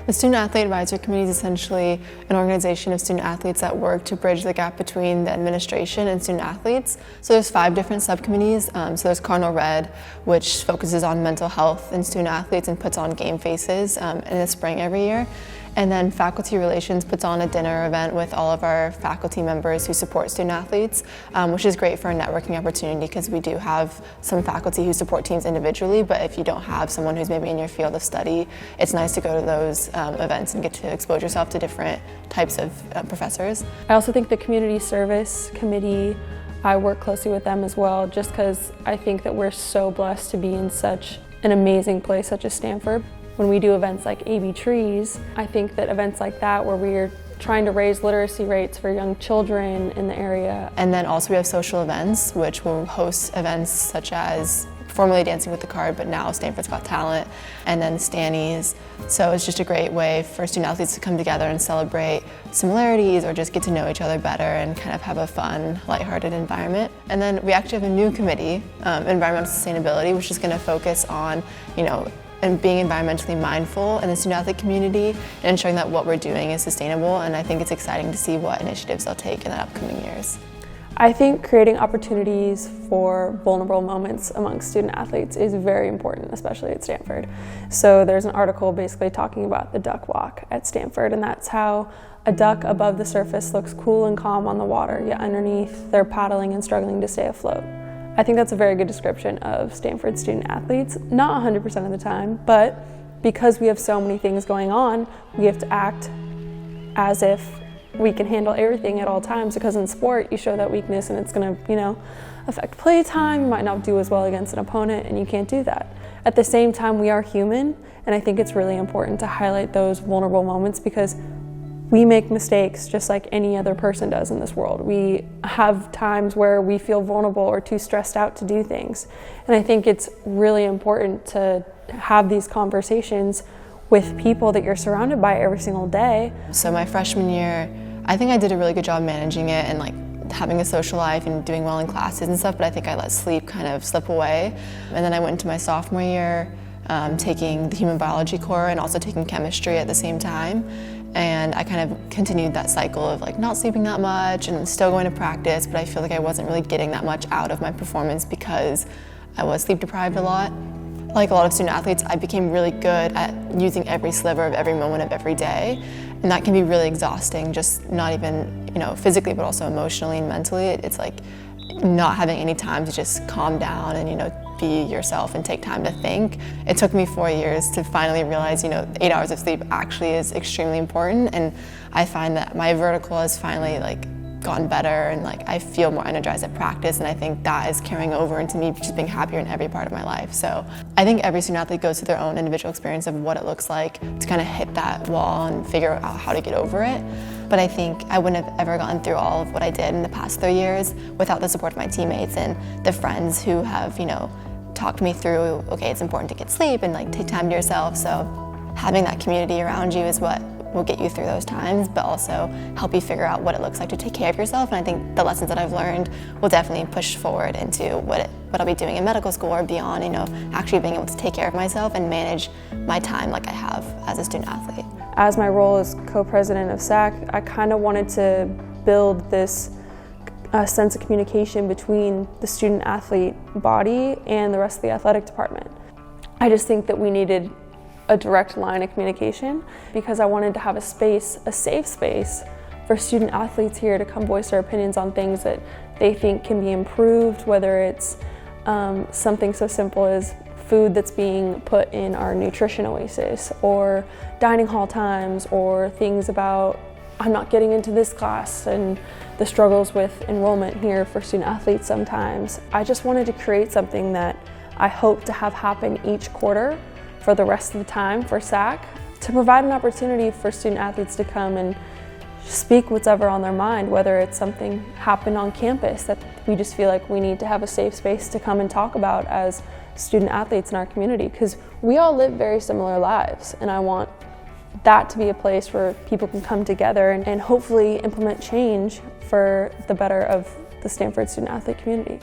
The Student Athlete Advisory Committee is essentially an organization of student athletes that work to bridge the gap between the administration and student athletes. So there's 5 different subcommittees. So there's Cardinal RHED, which focuses on mental health and student athletes and puts on game faces in the spring every year. And then Faculty Relations puts on a dinner event with all of our faculty members who support student athletes, which is great for a networking opportunity because we do have some faculty who support teams individually, but if you don't have someone who's maybe in your field of study, it's nice to go to those events and get to expose yourself to different types of professors. I also think the Community Service Committee, I work closely with them as well, just because I think that we're so blessed to be in such an amazing place such as Stanford. When we do events like AB Trees, I think that events like that where we're trying to raise literacy rates for young children in the area. And then also we have social events, which will host events such as formerly Dancing with the Card, but now Stanford's Got Talent, and then Stannies. So it's just a great way for student athletes to come together and celebrate similarities or just get to know each other better and kind of have a fun, lighthearted environment. And then we actually have a new committee, Environmental Sustainability, which is going to focus on, and being environmentally mindful in the student athlete community and ensuring that what we're doing is sustainable, and I think it's exciting to see what initiatives they'll take in the upcoming years. I think creating opportunities for vulnerable moments amongst student athletes is very important, especially at Stanford. So there's an article basically talking about the duck walk at Stanford, and that's how a duck above the surface looks cool and calm on the water, yet underneath they're paddling and struggling to stay afloat. I think that's a very good description of Stanford student athletes, not 100% of the time, but because we have so many things going on, we have to act as if we can handle everything at all times, because in sport you show that weakness and it's going to, affect play time. You might not do as well against an opponent and you can't do that. At the same time, we are human, and I think it's really important to highlight those vulnerable moments because we make mistakes just like any other person does in this world. We have times where we feel vulnerable or too stressed out to do things. And I think it's really important to have these conversations with people that you're surrounded by every single day. So my freshman year, I think I did a really good job managing it and having a social life and doing well in classes and stuff, but I think I let sleep kind of slip away. And then I went into my sophomore year taking the human biology core and also taking chemistry at the same time. And I kind of continued that cycle of not sleeping that much and still going to practice, but I feel like I wasn't really getting that much out of my performance because I was sleep deprived a lot. Like a lot of student athletes, I became really good at using every sliver of every moment of every day. And that can be really exhausting, just not even, physically, but also emotionally and mentally. It's like not having any time to just calm down and, be yourself and take time to think. It took me 4 years to finally realize, 8 hours of sleep actually is extremely important. And I find that my vertical has finally gotten better and I feel more energized at practice, and I think that is carrying over into me just being happier in every part of my life. So I think every student athlete goes through their own individual experience of what it looks like to kind of hit that wall and figure out how to get over it. But I think I wouldn't have ever gone through all of what I did in the past 3 years without the support of my teammates and the friends who have, talked me through, okay, it's important to get sleep and take time to yourself. So having that community around you is what will get you through those times, but also help you figure out what it looks like to take care of yourself. And I think the lessons that I've learned will definitely push forward into what I'll be doing in medical school or beyond, actually being able to take care of myself and manage my time like I have as a student athlete. As my role as co-president of SAAC, I kind of wanted to build this sense of communication between the student athlete body and the rest of the athletic department. I just think that we needed a direct line of communication because I wanted to have a safe space for student athletes here to come voice their opinions on things that they think can be improved, whether it's something so simple as food that's being put in our nutrition oasis, or dining hall times, or things about I'm not getting into this class and the struggles with enrollment here for student athletes sometimes. I just wanted to create something that I hope to have happen each quarter for the rest of the time for SAAC, to provide an opportunity for student athletes to come and speak what's ever on their mind, whether it's something happened on campus that we just feel like we need to have a safe space to come and talk about as student athletes in our community, because we all live very similar lives, and I want that to be a place where people can come together and hopefully implement change for the better of the Stanford student athlete community.